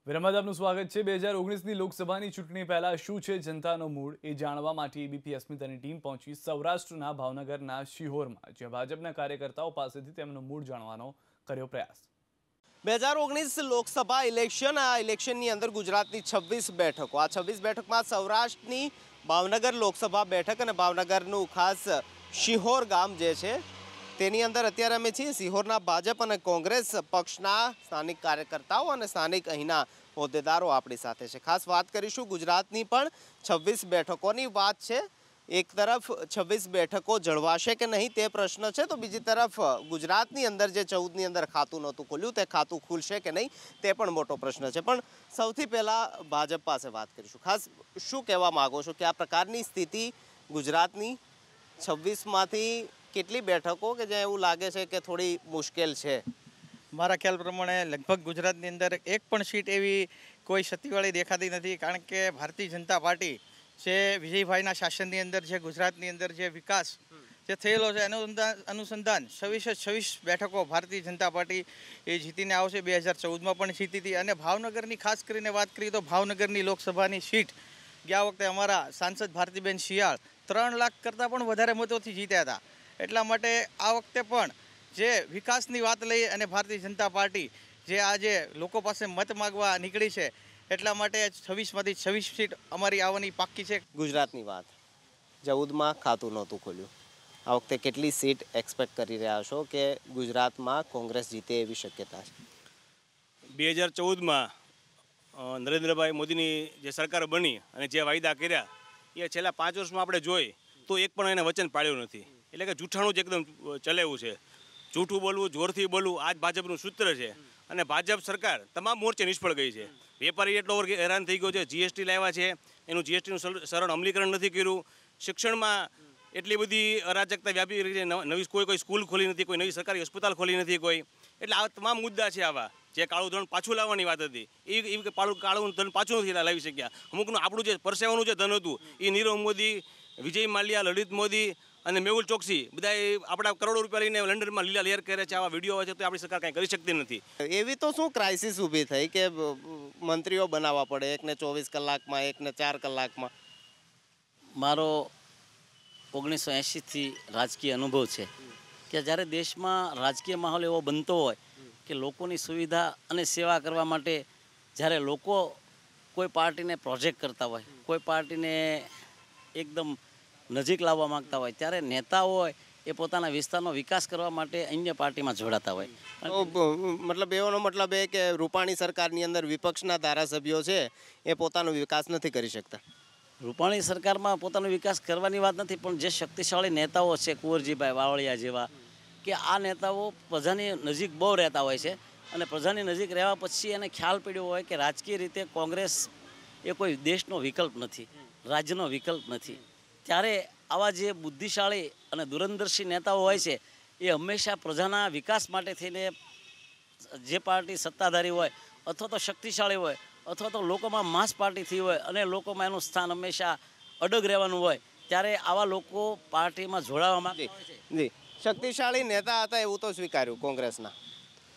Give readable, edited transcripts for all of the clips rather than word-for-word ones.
વિરામબાદ આપનું સ્વાગત છે। 2019ની લોકસભાની ચૂંટણી પહેલા શું છે જનતાનો મૂડ એ જાણવા માટે એબીપી અસ્મિતાની ટીમ પહોંચી સૌરાષ્ટ્રના ભાવનગરના શિહોરમાં, જ્યાં ભાજપના કાર્યકર્તાઓ પાસેથી તેમનો મૂડ જાણવાનો કર્યો પ્રયાસ। 2019 લોકસભા ઇલેક્શન, આ ઇલેક્શનની અંદર ગુજરાતની 26 બેઠકો, આ 26 બેઠકમાં સૌરાષ્ટ્રની ભાવનગર લોકસભા બેઠક અને ભાવનગરનું ખાસ શિહોર ગામ જે છે તેની અંદર અત્યારે અમે છીએ। શિહોરના ભાજપ અને કોંગ્રેસ પક્ષના સ્થાનિક કાર્યકર્તાઓ અને સ્થાનિક અહીંના હોદ્દેદારો આપણી સાથે છે। ખાસ વાત કરીશું ગુજરાતની પણ 26 બેઠકોની વાત છે। એક તરફ 26 બેઠકો જળવાશે કે નહીં તે પ્રશ્ન છે, તો બીજી તરફ ગુજરાતની અંદર જે 14ની અંદર ખાતું નહોતું ખુલ્યું તે ખાતું ખુલશે કે નહીં તે પણ મોટો પ્રશ્ન છે। પણ સૌથી પહેલાં ભાજપ પાસે વાત કરીશું। ખાસ શું કહેવા માગો છો કે આ પ્રકારની સ્થિતિ ગુજરાતની 26માંથી કેટલી બેઠકો કે જ્યાં એવું લાગે છે કે થોડી મુશ્કેલ છે? મારા ખ્યાલ પ્રમાણે લગભગ ગુજરાતની અંદર એક પણ સીટ એવી કોઈ સત્તાવાળી દેખાતી નથી, કારણ કે ભારતીય જનતા પાર્ટી જે વિજયભાઈના શાસનની અંદર જે ગુજરાતની અંદર જે વિકાસ જે થયેલો છે એનું અનુસંધાન 26 બેઠકો ભારતીય જનતા પાર્ટી એ જીતીને આવશે। 2014માં પણ જીતી હતી। અને ભાવનગરની ખાસ કરીને વાત કરીએ તો ભાવનગરની લોકસભાની સીટ ગયા વખતે અમારા સાંસદ ભારતીબેન શિયાળ 3 લાખ કરતાં પણ વધારે મતોથી જીત્યા હતા। એટલા માટે આ વખતે પણ જે વિકાસની વાત લઈ અને ભારતીય જનતા પાર્ટી જે આજે લોકો પાસે મત માગવા નીકળી છે, એટલા માટે 26માંથી 26 સીટ અમારી આવવાની પાક્કી છે। ગુજરાતની વાત 14માં ખાતું નહોતું ખોલ્યું, આ વખતે કેટલી સીટ એક્સપેક્ટ કરી રહ્યા છો કે ગુજરાતમાં કોંગ્રેસ જીતે એવી શક્યતા છે? 2014માં નરેન્દ્રભાઈ મોદીની જે સરકાર બની અને જે વાયદા કર્યા એ છેલ્લા 5 વર્ષમાં આપણે જોઈએ તો એક પણ એને વચન પાળ્યું નથી। એટલે કે જૂઠાણું જ એકદમ ચલાવ્યું છે। જૂઠું બોલવું, જોરથી બોલવું આ જ ભાજપનું સૂત્ર છે। અને ભાજપ સરકાર તમામ મોરચે નિષ્ફળ ગઈ છે। વેપારી એટલો વર્ગ હેરાન થઈ ગયો છે। જીએસટી લાવ્યા છે, એનું જીએસટીનું સરળ અમલીકરણ નથી કર્યું। શિક્ષણમાં એટલી બધી અરાજકતા વ્યાપી રહી છે। નવી કોઈ સ્કૂલ ખોલી નથી, કોઈ નવી સરકારી હસ્પતાલ ખોલી નથી કોઈ। એટલે આ તમામ મુદ્દા છે આવા। જે કાળું ધન પાછું લાવવાની વાત હતી એ કાળું ધન પાછું નથી લાવી શક્યા। અમુકનું આપણું જે પરસેવાનું જે ધન હતું એ નીરવ મોદી, વિજય માલ્યા, લલિત મોદી અને મેહુલ ચોકસી બધા આપણા કરોડો રૂપિયા લઈને લંડનમાં લીલા લહેર કરે છે। આવા વિડીયો આવે છે તો આપણી સરકાર કંઈ કરી શકતી નથી। એવી તો શું ક્રાઇસિસ ઊભી થઈ કે મંત્રીઓ બનાવવા પડે, એકને 24 કલાકમાં, એકને 4 કલાકમાં? મારો 1980થી રાજકીય અનુભવ છે કે જ્યારે દેશમાં રાજકીય માહોલ એવો બનતો હોય કે લોકોની સુવિધા અને સેવા કરવા માટે જ્યારે લોકો કોઈ પાર્ટીને પ્રોજેક્ટ કરતા હોય, કોઈ પાર્ટીને એકદમ નજીક લાવવા માગતા હોય, ત્યારે નેતાઓ હોય એ પોતાના વિસ્તારનો વિકાસ કરવા માટે અન્ય પાર્ટીમાં જોડાતા હોય। મતલબ એનો મતલબ એ કે રૂપાણી સરકારની અંદર વિપક્ષના ધારાસભ્યો છે એ પોતાનો વિકાસ નથી કરી શકતા? રૂપાણી સરકારમાં પોતાનો વિકાસ કરવાની વાત નથી, પણ જે શક્તિશાળી નેતાઓ છે કુંવરજીભાઈ વાવળિયા જેવા, કે આ નેતાઓ પ્રજાની નજીક બહુ રહેતા હોય છે અને પ્રજાની નજીક રહેવા પછી એને ખ્યાલ પડ્યો હોય કે રાજકીય રીતે કોંગ્રેસ એ કોઈ દેશનો વિકલ્પ નથી, રાજ્યનો વિકલ્પ નથી। ત્યારે આવા જે બુદ્ધિશાળી અને દૂરંદર્શી નેતાઓ હોય છે એ હંમેશા પ્રજાના વિકાસ માટે થઈને જે પાર્ટી સત્તાધારી હોય અથવા તો શક્તિશાળી હોય અથવા તો લોકોમાં માસ પાર્ટી થઈ હોય અને લોકોમાં એનું સ્થાન હંમેશા અડગ રહેવાનું હોય, ત્યારે આવા લોકો પાર્ટીમાં જોડાવા માંગતા હોય છે। જી, શક્તિશાળી નેતા હતા એવું તો સ્વીકાર્યું કોંગ્રેસના?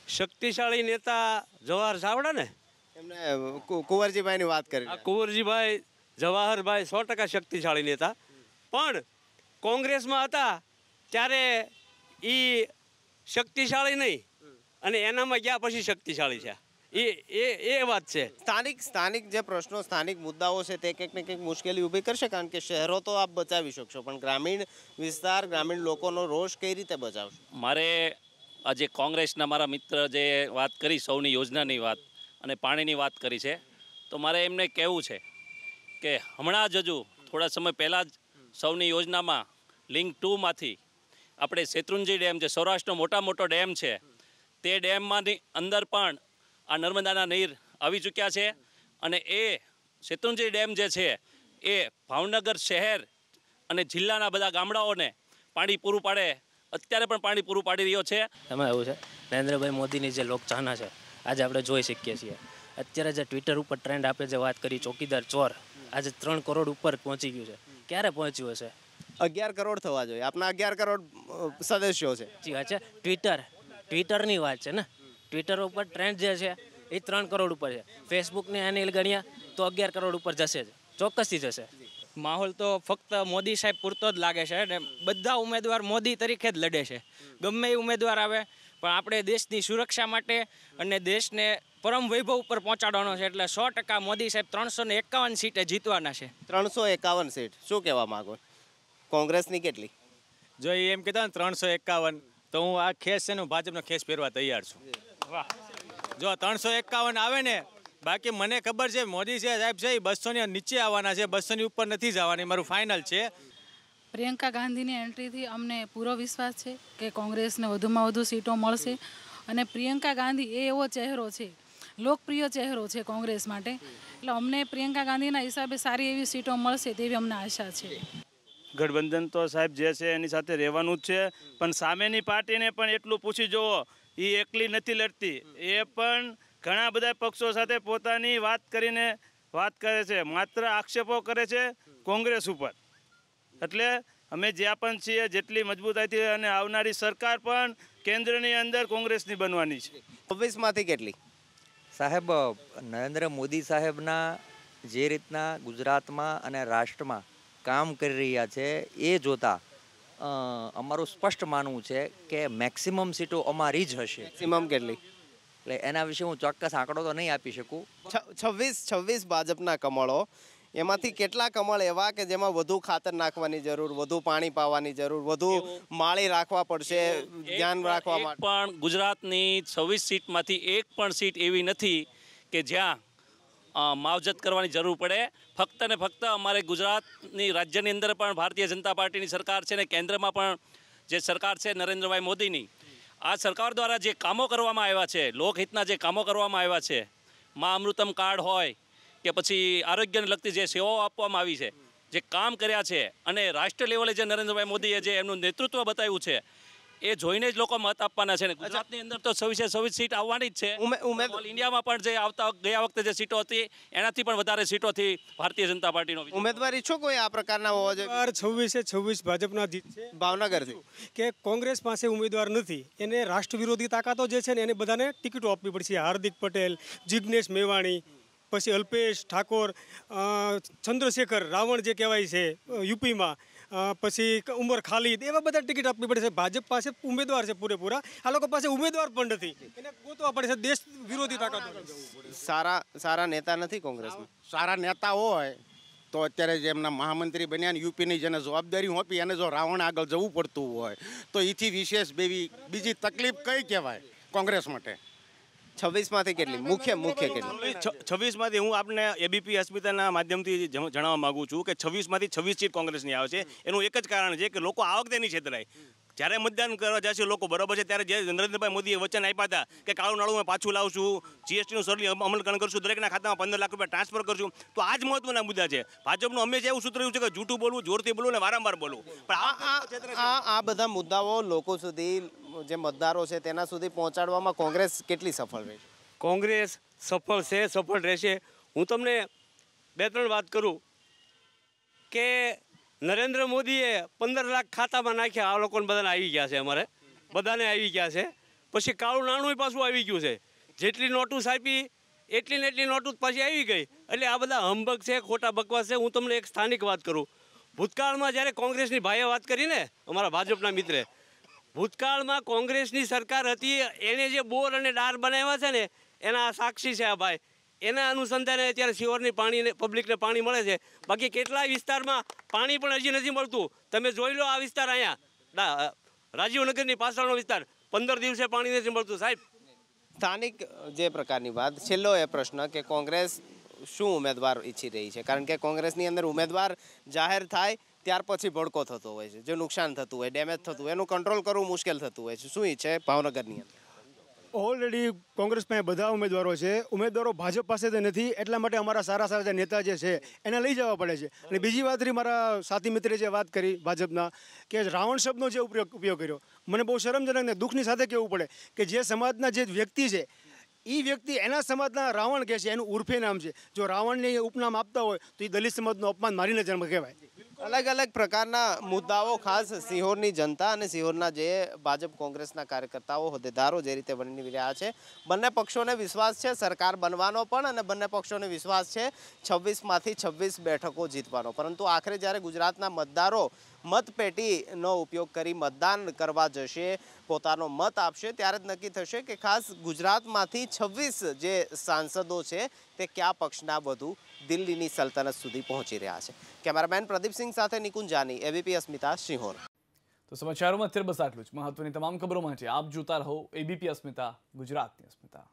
શક્તિશાળી નેતા જવાહર ચાવડા ને, એમને કુંવરજીભાઈની વાત કરી। કુંવરજીભાઈ, જવાહરભાઈ 100% શક્તિશાળી નેતા, પણ કોંગ્રેસમાં હતા ત્યારે એ શક્તિશાળી નહીં અને એનામાં ગયા પછી શક્તિશાળી છે એ વાત છે। સ્થાનિક જે પ્રશ્નો, સ્થાનિક મુદ્દાઓ છે તે કંઈક ને કંઈક મુશ્કેલી ઊભી કરશે, કારણ કે શહેરો તો આપ બચાવી શકશો પણ ગ્રામીણ વિસ્તાર, ગ્રામીણ લોકોનો રોષ કઈ રીતે બચાવશો? મારે આજે કોંગ્રેસના મારા મિત્ર જે વાત કરી સૌની યોજનાની વાત અને પાણીની વાત કરી છે, તો મારે એમને કહેવું છે કે હમણાં જ હજુ થોડા સમય પહેલાં જ સૌની યોજનામાં લિંક 2માંથી આપણે શેત્રુંજી ડેમ, જે સૌરાષ્ટ્રનો મોટો ડેમ છે, તે ડેમમાંની અંદર પણ આ નર્મદાના નીર આવી ચૂક્યા છે અને એ શેત્રુંજી ડેમ જે છે એ ભાવનગર શહેર અને જિલ્લાના બધા ગામડાઓને પાણી પૂરું પાડે, અત્યારે પણ પાણી પૂરું પાડી રહ્યો છે। એમાં એવું છે, નરેન્દ્રભાઈ મોદીની જે લોકચાહના છે આજે આપણે જોઈ શકીએ છીએ। અત્યારે જે ટ્વિટર ઉપર ટ્રેન્ડ આપણે જે વાત કરી ચોકીદાર ચોર, આજે 3 કરોડ ઉપર પહોંચી ગયું છે। ક્યારે પહોંચ્યું હશે? 11 કરોડ થવા જોઈએ। આપના 11 કરોડ સદસ્યો છે। જી વાત છે, ટ્વિટરની વાત છે ને, ટ્વિટર ઉપર ટ્રેન્ડ જે છે એ 3 કરોડ ઉપર છે. ફેસબુકને એની ગણ્યા તો 11 કરોડ ઉપર જશે જ, ચોક્કસથી જશે. માહોલ તો ફક્ત મોદી સાહેબ પૂરતો જ લાગે છે ને બધા ઉમેદવાર મોદી તરીકે જ લડે છે. ગમે એ ઉમેદવાર આવે પણ આપણે દેશની સુરક્ષા માટે અને દેશને પરમ વૈભવ ઉપર પહોંચાડવાનો છે એટલે 100% મોદી સાહેબ 351 સીટે જીતવાના છે. 351 સીટ, શું કહેવા માંગો? કોંગ્રેસની કેટલી? જો એમ કહેતા ને 351, તો હું આ ખેસ છે ને ભાજપનો ખેસ પહેરવા તૈયાર છું. જો 351 આવે ને, બાકી મને ખબર છે મોદી છે સાહેબ છે એ 200 ની નીચે આવવાના છે, 200 ની ઉપર નથી જવાની, મારું ફાઇનલ છે. પ્રિયંકા ગાંધીની એન્ટ્રીથી અમને પૂરો વિશ્વાસ છે કે કોંગ્રેસને વધુમાં વધુ સીટો મળશે અને પ્રિયંકા ગાંધી એ એવો ચહેરો છે, લોકપ્રિય ચહેરો છે કોંગ્રેસ માટે, એટલે અમને પ્રિયંકા ગાંધીના હિસાબે સારી એવી સીટો મળશે તેવી અમને આશા છે. ગઠબંધન તો સાહેબ જે છે એની સાથે રહેવાનું જ છે, પણ સામેની પાર્ટીને પણ એટલું પૂછી જુઓ, એ એકલી નથી લડતી, એ પણ ઘણા બધા પક્ષો સાથે પોતાની વાત કરીને વાત કરે છે, માત્ર આક્ષેપો કરે છે કોંગ્રેસ ઉપર. એટલે અમે જ્યાં પણ છીએ જેટલી મજબૂતાઈથી, અને આવનારી સરકાર પણ કેન્દ્રની અંદર કોંગ્રેસની બનવાની છે. 26માંથી કેટલી? સાહેબ, નરેન્દ્ર મોદી સાહેબના જે રીતના ગુજરાતમાં અને રાષ્ટ્રમાં કામ કરી રહ્યા છે એ જોતા અમારું સ્પષ્ટ માનવું છે કે મેક્સિમમ સીટો અમારી જ હશે. મેક્સિમમ કેટલી? એટલે એના વિશે હું ચોક્કસ આંકડો તો નહીં આપી શકું. 26 ભાજપના કમળો, એમાંથી કેટલા કમળ એવા કે જેમાં વધુ ખાતર નાખવાની જરૂર, વધુ પાણી પાવાની જરૂર, વધુ માળી રાખવા પડશે, ધ્યાન રાખવા માટે? પણ ગુજરાતની 26 સીટમાંથી એક પણ સીટ એવી નથી કે જ્યાં માવજત કરવાની જરૂર પડે. ફક્ત ને ફક્ત અમારે ગુજરાતની રાજ્યની અંદર પણ ભારતીય જનતા પાર્ટીની સરકાર છે ને કેન્દ્રમાં પણ જે સરકાર છે નરેન્દ્રભાઈ મોદીની, આ સરકાર દ્વારા જે કામો કરવામાં આવ્યા છે, લોકહિતના જે કામો કરવામાં આવ્યા છે, મા અમૃતમ કાર્ડ હોય કે પછી આરોગ્યને લગતી જે સેવાઓ આપવામાં આવી છે, જે કામ કર્યા છે, અને રાષ્ટ્ર લેવલે જે નરેન્દ્રભાઈ મોદીએ જે એમનું નેતૃત્વ બતાવ્યું છે, એ જોઈને જ લોકો મત આપવાના છે. ને ગુજરાતની અંદર તો 26 સીટ આવવાની જ છે. ઓલ ઇન્ડિયામાં પણ જે ગયા વખતે જે સીટો હતી એનાથી પણ વધારે સીટોથી ભારતીય જનતા પાર્ટીનો ઉમેદવાર ઈચ્છો કોઈ આ પ્રકારના હોવા જોઈએ? 26 ભાજપના જીત છે ભાવનગરથી, કે કોંગ્રેસ પાસે ઉમેદવાર નથી, એને રાષ્ટ્ર વિરોધી તાકાતો જે છે ને એને બધાને ટિકિટો આપવી પડશે. હાર્દિક પટેલ, જિગ્નેશ મેવાણી, પછી અલ્પેશ ઠાકોર, ચંદ્રશેખર રાવણ જે કહેવાય છે યુપીમાં, પછી ઉમર ખાલિદ, એવા બધા ટિકિટ આપવી પડે છે. ભાજપ પાસે ઉમેદવાર છે પૂરેપૂરા, આ લોકો પાસે ઉમેદવાર પણ નથી, એને ગોતવા પડે છે દેશ વિરોધી તાકાતો. સારા નેતા નથી કોંગ્રેસમાં? સારા નેતા હોય તો અત્યારે જે એમના મહામંત્રી બન્યા ને યુપીની જેને જવાબદારી હોપી, એને જો રાવણ આગળ જવું પડતું હોય તો એથી વિશેષ બીજી તકલીફ કઈ કહેવાય કોંગ્રેસ માટે? 26માંથી કેટલી? મુખ્ય કેટલી? 26માંથી હું આપને એબીપી અસ્મિતાના માધ્યમથી જણાવવા માંગુ છું કે 26માંથી 26 સીટ કોંગ્રેસની આવે છે. એનું એક જ કારણ છે કે લોકો આ વખતે નહીં છેતરાય. જ્યારે મતદાન કરવા જશે લોકો, બરોબર છે, ત્યારે જે નરેન્દ્રભાઈ મોદીએ વચન આપ્યા હતા કે કાળું નાણું પાછું લાવશું, જીએસટીનું સરળ અમલકરણ કરશું, દરેકના ખાતામાં 15 લાખ રૂપિયા ટ્રાન્સફર કરશું, તો આ જ મહત્વના મુદ્દા છે. ભાજપનું હંમેશા એવું સૂત્ર રહ્યું છે કે જૂઠું બોલવું, જોરથી બોલવું અને વારંવાર બોલવું. પણ આ બધા મુદ્દાઓ લોકો સુધી, જે મતદારો છે તેના સુધી પહોંચાડવામાં કોંગ્રેસ કેટલી સફળ રહી? કોંગ્રેસ સફળ છે, સફળ રહેશે. હું તમને 2-3 વાત કરું કે નરેન્દ્ર મોદીએ 15 લાખ ખાતામાં નાખ્યા, આ લોકોને બધાને આવી ગયા છે, અમારે બધાને આવી ગયા છે. પછી કાળું નાણું પાછું આવી ગયું છે, જેટલી નોટું છાપી એટલી ને એટલી નોટું પાછી આવી ગઈ. એટલે આ બધા હંબગ છે, ખોટા બકવાસ છે. હું તમને એક સ્થાનિક વાત કરું. ભૂતકાળમાં જ્યારે કોંગ્રેસની ભાઈએ વાત કરી ને, અમારા ભાજપના મિત્રે, ભૂતકાળમાં કોંગ્રેસની સરકાર હતી, એણે જે બોર અને ડાર બનાવ્યા છે ને, એના સાક્ષી છે આ ભાઈ. એના અનુસંધાને અત્યારે શિહોરની પાણી, પબ્લિકને પાણી મળે છે. બાકી કેટલાય વિસ્તારમાં પાણી પણ હજી નથી મળતું. તમે જોઈ લો આ વિસ્તાર, અહીંયા રાજીવનગરની પાછળનો વિસ્તાર, 15 દિવસે પાણી નથી મળતું સાહેબ. સ્થાનિક જે પ્રકારની વાત, છેલ્લો એ પ્રશ્ન કે કોંગ્રેસ શું ઉમેદવાર ઈચ્છી રહી છે? કારણ કે કોંગ્રેસની અંદર ઉમેદવાર જાહેર થાય ત્યાર પછી ભડકો થતો હોય છે, જો નુકસાન થતું હોય, ડેમેજ થતું હોય, એનું કંટ્રોલ કરવું મુશ્કેલ થતું હોય છે. શું ઈચ્છે ભાવનગરની અંદર? ઓલરેડી કોંગ્રેસ પાસે બધા ઉમેદવારો છે, ઉમેદવારો ભાજપ પાસે તો નથી, એટલા માટે અમારા સારા જે નેતા જે છે એને લઈ જવા પડે છે. અને બીજી વાત રહી, મારા સાથી મિત્રે જે વાત કરી ભાજપના, કે રાવણ શબ્દનો જે ઉપયોગ કર્યો, મને બહુ શરમજનક ને દુઃખની સાથે કહેવું પડે કે જે સમાજના જે વ્યક્તિ છે, એ વ્યક્તિ એના સમાજના રાવણ કહે છે, એનું ઉર્ફે નામ છે. જો રાવણને ઉપનામ આપતા હોય તો એ દલિત સમાજનું અપમાન મારીને જન્મ કહેવાય. અલગ અલગ પ્રકારના મુદ્દાઓ ખાસ સિહોરની જનતા અને સિહોરના જે ભાજપ કોંગ્રેસના કાર્યકર્તાઓ હોદ્દેદારો જે રીતે બની રહ્યા છે, બંને પક્ષોને વિશ્વાસ છે સરકાર બનવાનો પણ, અને બંને પક્ષોને વિશ્વાસ છે 26માંથી 26 બેઠકો જીતવાનો. પરંતુ આખરે જ્યારે ગુજરાતના મતદારો મતપેટીનો ઉપયોગ કરી મતદાન કરવા જશે, પોતાનો મત આપશે, ત્યારે જ નક્કી થશે કે ખાસ ગુજરાતમાંથી 26 જે સાંસદો છે તે કયા પક્ષના વધુ દિલ્હીની સલ્તનત સુધી પહોંચી રહ્યા છે. કેમેરામેન પ્રદીપસિંહ સાથે નિકુંજ જાની, એબીપી અસ્મિતા, શિહોર. તો સમાચારોમાં અત્યારે બસ આટલું જ. મહત્વની તમામ ખબરો માટે આપ જોતા રહો એબીપી અસ્મિતા, ગુજરાતની અસ્મિતા.